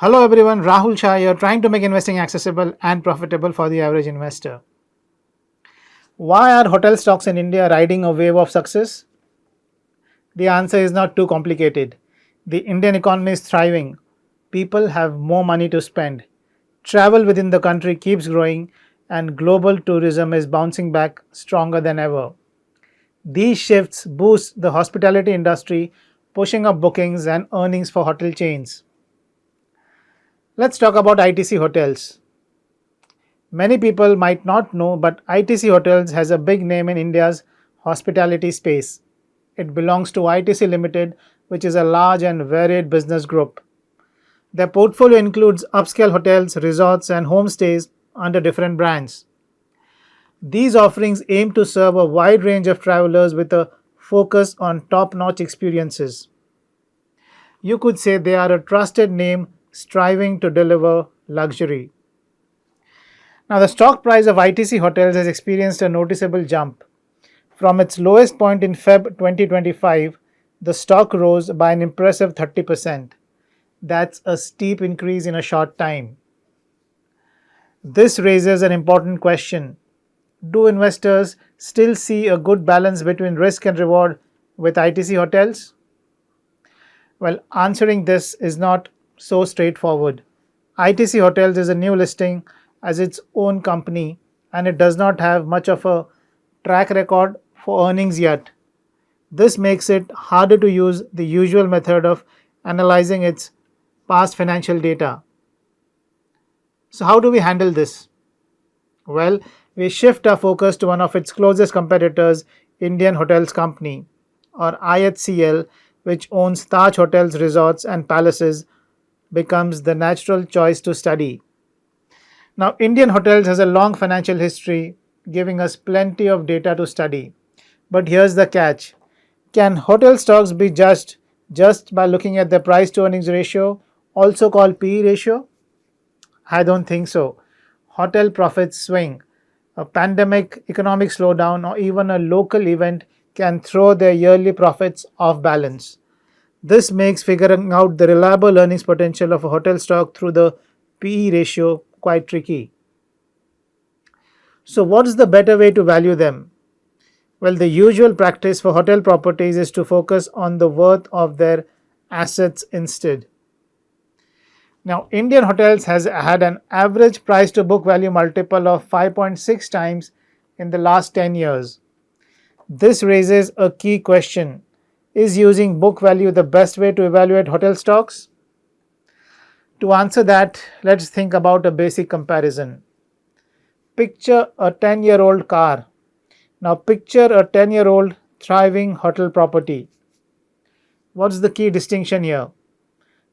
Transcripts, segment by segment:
Hello everyone, Rahul Shah here, trying to make investing accessible and profitable for the average investor. Why are hotel stocks in India riding a wave of success? The answer is not too complicated. The Indian economy is thriving. People have more money to spend. Travel within the country keeps growing, and global tourism is bouncing back stronger than ever. These shifts boost the hospitality industry, pushing up bookings and earnings for hotel chains. Let's talk about ITC Hotels. Many people might not know, but ITC Hotels has a big name in India's hospitality space. It belongs to ITC Limited, which is a large and varied business group. Their portfolio includes upscale hotels, resorts, and homestays under different brands. These offerings aim to serve a wide range of travelers with a focus on top notch experiences. You could say they are a trusted name striving to deliver luxury. Now, the stock price of ITC Hotels has experienced a noticeable jump. From its lowest point in Feb 2025, the stock rose by an impressive 30%. That's a steep increase in a short time. This raises an important question. Do investors still see a good balance between risk and reward with ITC Hotels? Well, answering this is not so straightforward. ITC Hotels is a new listing as its own company and it does not have much of a track record for earnings yet. This makes it harder to use the usual method of analyzing its past financial data. So, how do we handle this? Well, we shift our focus to one of its closest competitors, Indian Hotels Company, or IHCL, which owns Taj Hotels, Resorts, and Palaces, becomes the natural choice to study. Now, Indian Hotels has a long financial history, giving us plenty of data to study. But here's the catch. Can hotel stocks be judged just by looking at the price to earnings ratio, also called PE ratio? I don't think so. Hotel profits swing. A pandemic, economic slowdown, or even a local event can throw their yearly profits off balance. This makes figuring out the reliable earnings potential of a hotel stock through the PE ratio quite tricky. So, what is the better way to value them? Well, the usual practice for hotel properties is to focus on the worth of their assets instead. Now, Indian Hotels has had an average price to book value multiple of 5.6 times in the last 10 years. This raises a key question. Is using book value the best way to evaluate hotel stocks? To answer that, let's think about a basic comparison. Picture a 10-year-old car. Now, picture a 10-year-old thriving hotel property. What's the key distinction here?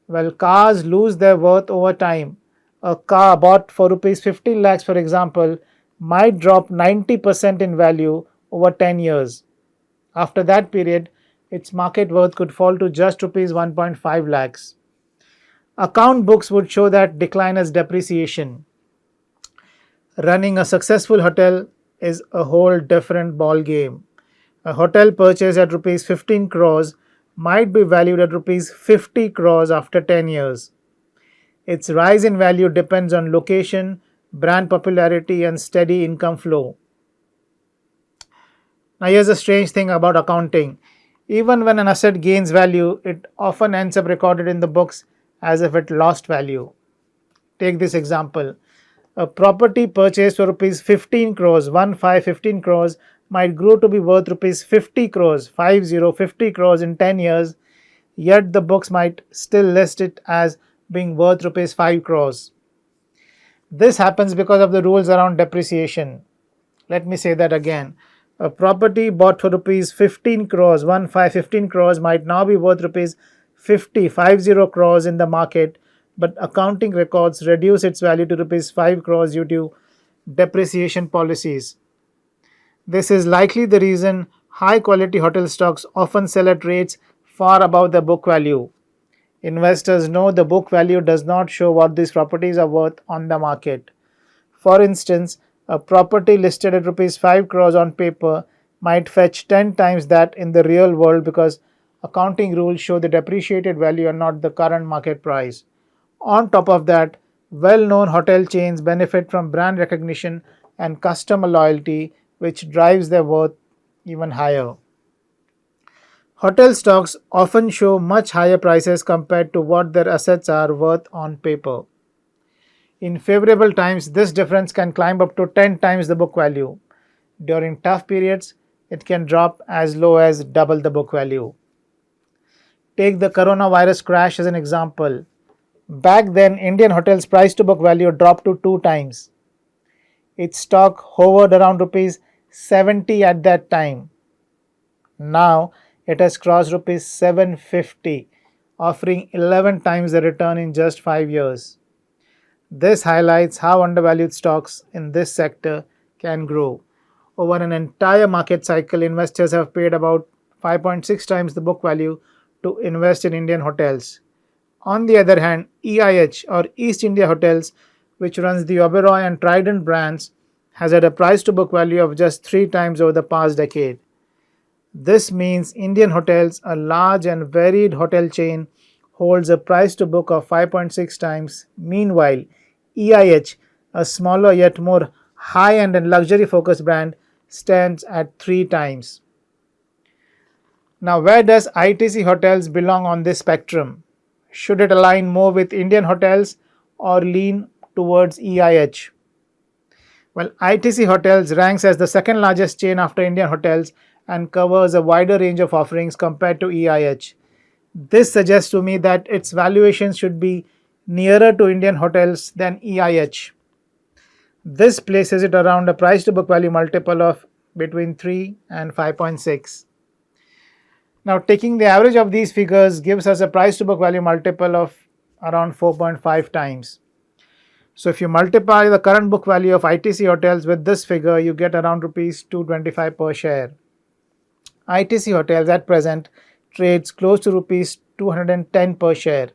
Well, cars lose their worth over time. A car bought for rupees 15 lakhs, for example, might drop 90% in value over 10 years. After that period, its market worth could fall to just rupees 1.5 lakhs. Account books would show that decline as depreciation. Running a successful hotel is a whole different ball game. A hotel purchased at rupees 15 crores might be valued at rupees 50 crores after 10 years. Its rise in value depends on location, brand popularity, and steady income flow. Now, here's a strange thing about accounting. Even when an asset gains value, it often ends up recorded in the books as if it lost value. Take this example. A property purchased for rupees 15 crores, 15 crores, might grow to be worth rupees 50 crores, 50 crores in 10 years, yet the books might still list it as being worth rupees 5 crores. This happens because of the rules around depreciation. Let me say that again. A property bought for rupees 15 crores, 15 crores might now be worth rupees 50 crores in the market, but accounting records reduce its value to rupees 5 crores due to depreciation policies. This is likely the reason high quality hotel stocks often sell at rates far above their book value. Investors know the book value does not show what these properties are worth on the market. For instance, a property listed at rupees 5 crores on paper might fetch 10 times that in the real world because accounting rules show the depreciated value and not the current market price. On top of that, well-known hotel chains benefit from brand recognition and customer loyalty, which drives their worth even higher. Hotel stocks often show much higher prices compared to what their assets are worth on paper. In favorable times, this difference can climb up to 10 times the book value. During tough periods, it can drop as low as double the book value. Take the coronavirus crash as an example. Back then, Indian Hotels' price to book value dropped to 2 times. Its stock hovered around rupees 70 at that time. Now it has crossed rupees 750, offering 11 times the return in just 5 years. This highlights how undervalued stocks in this sector can grow. Over an entire market cycle, investors have paid about 5.6 times the book value to invest in Indian hotels. On the other hand, EIH or East India Hotels, which runs the Oberoi and Trident brands, has had a price to book value of just 3 times over the past decade. This means Indian Hotels, a large and varied hotel chain, holds a price to book of 5.6 times. Meanwhile, EIH, a smaller yet more high-end and luxury-focused brand, stands at 3 times. Now, where does ITC Hotels belong on this spectrum? Should it align more with Indian Hotels or lean towards EIH? Well, ITC Hotels ranks as the second largest chain after Indian Hotels and covers a wider range of offerings compared to EIH. This suggests to me that its valuation should be nearer to Indian Hotels than EIH. This places it around a price to book value multiple of between 3 and 5.6. Now, taking the average of these figures gives us a price to book value multiple of around 4.5 times. So, if you multiply the current book value of ITC Hotels with this figure, you get around rupees 225 per share. ITC Hotels at present trades close to rupees 210 per share.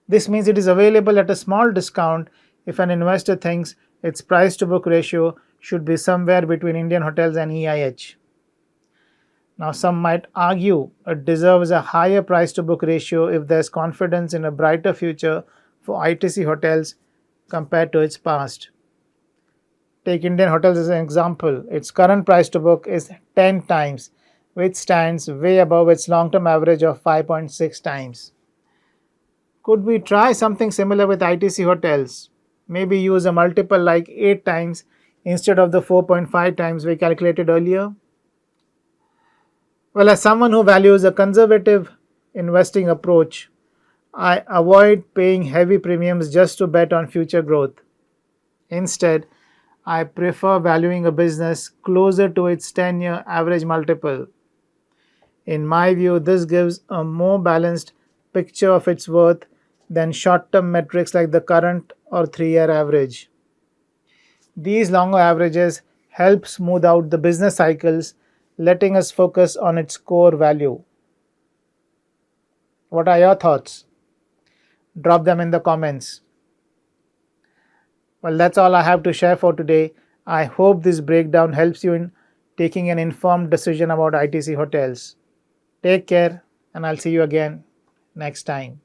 This means it is available at a small discount if an investor thinks its price to book ratio should be somewhere between Indian Hotels and EIH. Now, some might argue it deserves a higher price to book ratio if there is confidence in a brighter future for ITC Hotels compared to its past. Take Indian Hotels as an example. Its current price to book is 10 times, which stands way above its long-term average of 5.6 times. Could we try something similar with ITC Hotels? Maybe use a multiple like 8 times instead of the 4.5 times we calculated earlier? Well, as someone who values a conservative investing approach, I avoid paying heavy premiums just to bet on future growth. Instead, I prefer valuing a business closer to its 10-year average multiple. In my view, this gives a more balanced picture of its worth than short-term metrics like the current or 3-year average. These longer averages help smooth out the business cycles, letting us focus on its core value. What are your thoughts? Drop them in the comments. Well, that's all I have to share for today. I hope this breakdown helps you in taking an informed decision about ITC Hotels. Take care, and I'll see you again next time.